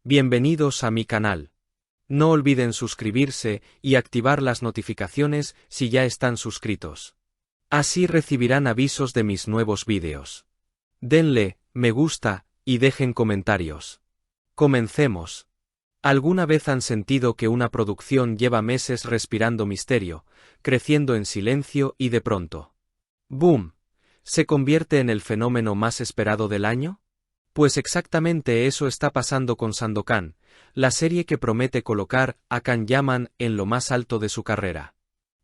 Bienvenidos a mi canal. No olviden suscribirse y activar las notificaciones si ya están suscritos. Así recibirán avisos de mis nuevos vídeos. Denle me gusta y dejen comentarios. Comencemos. ¿Alguna vez han sentido que una producción lleva meses respirando misterio, creciendo en silencio y de pronto, ¡boom!, se convierte en el fenómeno más esperado del año? Pues exactamente eso está pasando con Sandokan, la serie que promete colocar a Can Yaman en lo más alto de su carrera.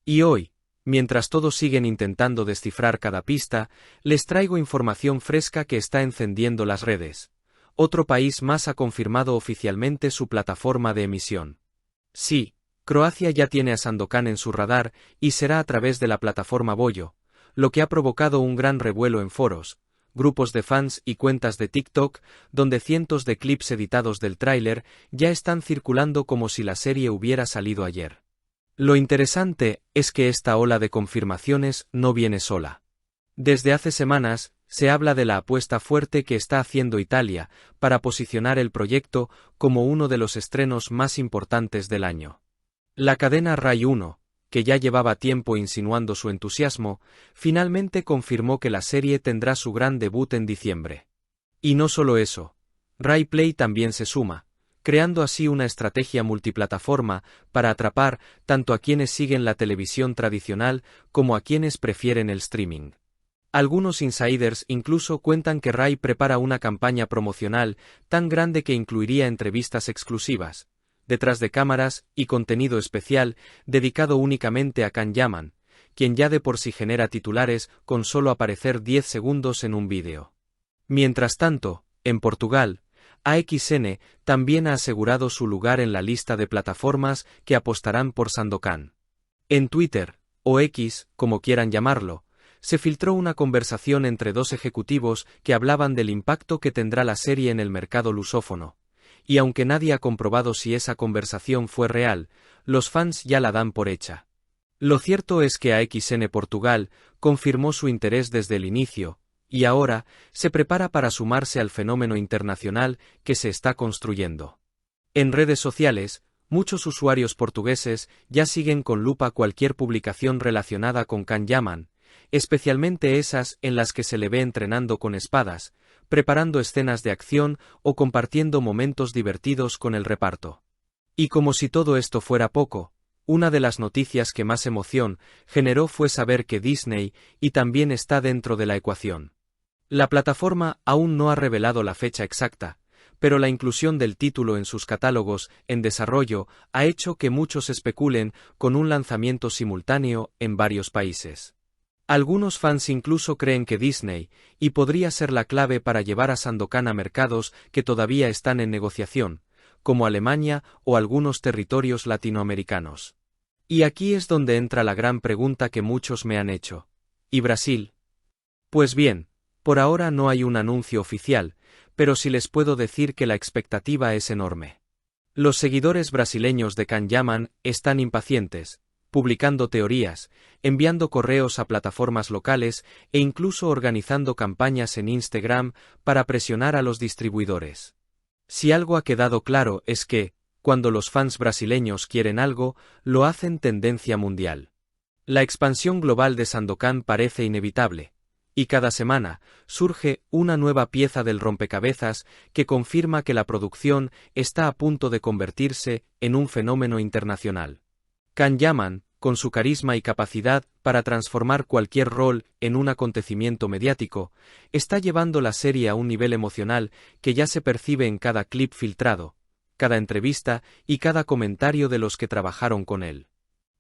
Y hoy, mientras todos siguen intentando descifrar cada pista, les traigo información fresca que está encendiendo las redes. Otro país más ha confirmado oficialmente su plataforma de emisión. Sí, Croacia ya tiene a Sandokan en su radar y será a través de la plataforma Voyo, lo que ha provocado un gran revuelo en foros, grupos de fans y cuentas de TikTok, donde cientos de clips editados del tráiler ya están circulando como si la serie hubiera salido ayer. Lo interesante es que esta ola de confirmaciones no viene sola. Desde hace semanas, se habla de la apuesta fuerte que está haciendo Italia para posicionar el proyecto como uno de los estrenos más importantes del año. La cadena Rai 1, que ya llevaba tiempo insinuando su entusiasmo, finalmente confirmó que la serie tendrá su gran debut en diciembre. Y no solo eso, Rai Play también se suma, creando así una estrategia multiplataforma para atrapar tanto a quienes siguen la televisión tradicional como a quienes prefieren el streaming. Algunos insiders incluso cuentan que Rai prepara una campaña promocional tan grande que incluiría entrevistas exclusivas, detrás de cámaras y contenido especial dedicado únicamente a Can Yaman, quien ya de por sí genera titulares con solo aparecer 10 segundos en un vídeo. Mientras tanto, en Portugal, AXN también ha asegurado su lugar en la lista de plataformas que apostarán por Sandokan. En Twitter, o X, como quieran llamarlo, se filtró una conversación entre dos ejecutivos que hablaban del impacto que tendrá la serie en el mercado lusófono. Y aunque nadie ha comprobado si esa conversación fue real, los fans ya la dan por hecha. Lo cierto es que AXN Portugal confirmó su interés desde el inicio, y ahora se prepara para sumarse al fenómeno internacional que se está construyendo. En redes sociales, muchos usuarios portugueses ya siguen con lupa cualquier publicación relacionada con Can Yaman, especialmente esas en las que se le ve entrenando con espadas, preparando escenas de acción o compartiendo momentos divertidos con el reparto. Y como si todo esto fuera poco, una de las noticias que más emoción generó fue saber que Disney y también está dentro de la ecuación. La plataforma aún no ha revelado la fecha exacta, pero la inclusión del título en sus catálogos en desarrollo ha hecho que muchos especulen con un lanzamiento simultáneo en varios países. Algunos fans incluso creen que Disney y podría ser la clave para llevar a Sandokan a mercados que todavía están en negociación, como Alemania o algunos territorios latinoamericanos. Y aquí es donde entra la gran pregunta que muchos me han hecho. ¿Y Brasil? Pues bien, por ahora no hay un anuncio oficial, pero sí les puedo decir que la expectativa es enorme. Los seguidores brasileños de Can Yaman están impacientes, publicando teorías, enviando correos a plataformas locales e incluso organizando campañas en Instagram para presionar a los distribuidores. Si algo ha quedado claro es que, cuando los fans brasileños quieren algo, lo hacen tendencia mundial. La expansión global de Sandokan parece inevitable, y cada semana surge una nueva pieza del rompecabezas que confirma que la producción está a punto de convertirse en un fenómeno internacional. Can Yaman, con su carisma y capacidad para transformar cualquier rol en un acontecimiento mediático, está llevando la serie a un nivel emocional que ya se percibe en cada clip filtrado, cada entrevista y cada comentario de los que trabajaron con él.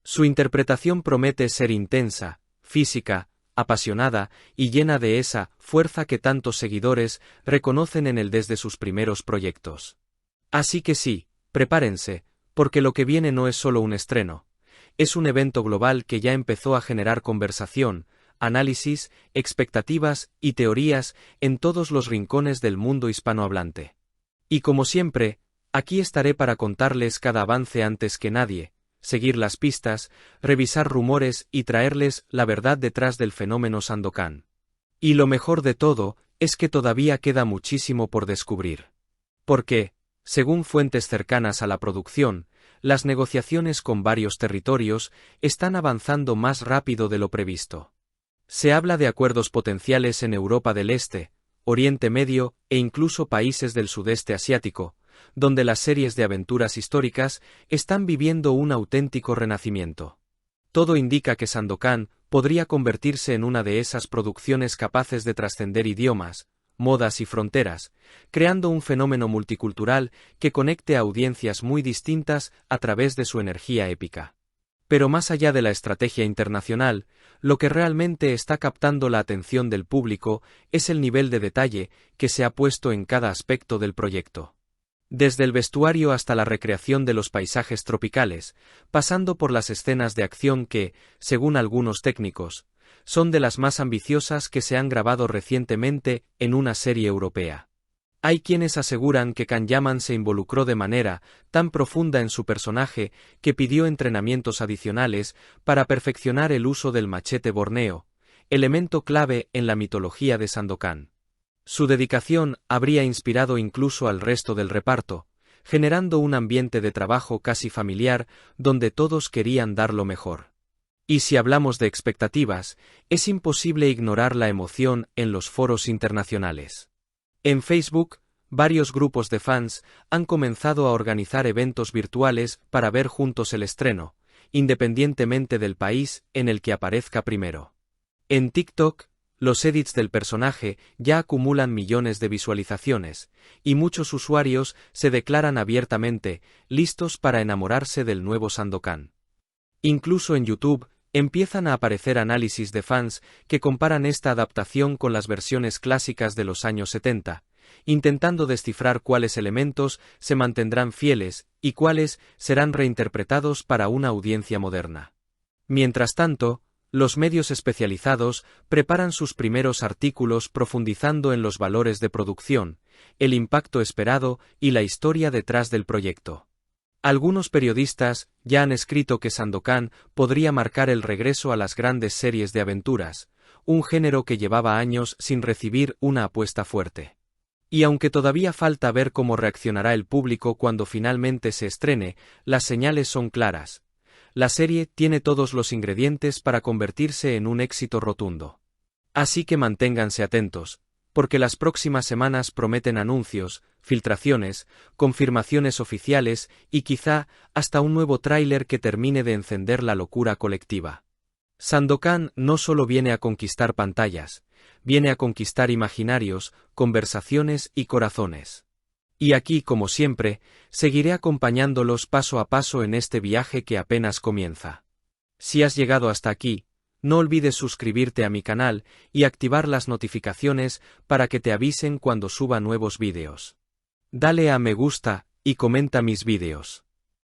Su interpretación promete ser intensa, física, apasionada y llena de esa fuerza que tantos seguidores reconocen en él desde sus primeros proyectos. Así que sí, prepárense, porque lo que viene no es solo un estreno, es un evento global que ya empezó a generar conversación, análisis, expectativas y teorías en todos los rincones del mundo hispanohablante. Y como siempre, aquí estaré para contarles cada avance antes que nadie, seguir las pistas, revisar rumores y traerles la verdad detrás del fenómeno Sandokan. Y lo mejor de todo es que todavía queda muchísimo por descubrir. Porque, Según fuentes cercanas a la producción, las negociaciones con varios territorios están avanzando más rápido de lo previsto. Se habla de acuerdos potenciales en Europa del Este, Oriente Medio e incluso países del sudeste asiático, donde las series de aventuras históricas están viviendo un auténtico renacimiento. Todo indica que Sandokan podría convertirse en una de esas producciones capaces de trascender idiomas, modas y fronteras, creando un fenómeno multicultural que conecte a audiencias muy distintas a través de su energía épica. Pero más allá de la estrategia internacional, lo que realmente está captando la atención del público es el nivel de detalle que se ha puesto en cada aspecto del proyecto. Desde el vestuario hasta la recreación de los paisajes tropicales, pasando por las escenas de acción que, según algunos técnicos, son de las más ambiciosas que se han grabado recientemente en una serie europea. Hay quienes aseguran que Can Yaman se involucró de manera tan profunda en su personaje que pidió entrenamientos adicionales para perfeccionar el uso del machete borneo, elemento clave en la mitología de Sandokan. Su dedicación habría inspirado incluso al resto del reparto, generando un ambiente de trabajo casi familiar donde todos querían dar lo mejor. Y si hablamos de expectativas, es imposible ignorar la emoción en los foros internacionales. En Facebook, varios grupos de fans han comenzado a organizar eventos virtuales para ver juntos el estreno, independientemente del país en el que aparezca primero. En TikTok, los edits del personaje ya acumulan millones de visualizaciones, y muchos usuarios se declaran abiertamente listos para enamorarse del nuevo Sandokan. Incluso en YouTube, empiezan a aparecer análisis de fans que comparan esta adaptación con las versiones clásicas de los años 70, intentando descifrar cuáles elementos se mantendrán fieles y cuáles serán reinterpretados para una audiencia moderna. Mientras tanto, los medios especializados preparan sus primeros artículos profundizando en los valores de producción, el impacto esperado y la historia detrás del proyecto. Algunos periodistas ya han escrito que Sandokan podría marcar el regreso a las grandes series de aventuras, un género que llevaba años sin recibir una apuesta fuerte. Y aunque todavía falta ver cómo reaccionará el público cuando finalmente se estrene, las señales son claras. La serie tiene todos los ingredientes para convertirse en un éxito rotundo. Así que manténganse atentos, porque las próximas semanas prometen anuncios, filtraciones, confirmaciones oficiales y quizá hasta un nuevo tráiler que termine de encender la locura colectiva. Sandokan no solo viene a conquistar pantallas, viene a conquistar imaginarios, conversaciones y corazones. Y aquí, como siempre, seguiré acompañándolos paso a paso en este viaje que apenas comienza. Si has llegado hasta aquí, no olvides suscribirte a mi canal y activar las notificaciones para que te avisen cuando suba nuevos vídeos. Dale a me gusta y comenta mis vídeos.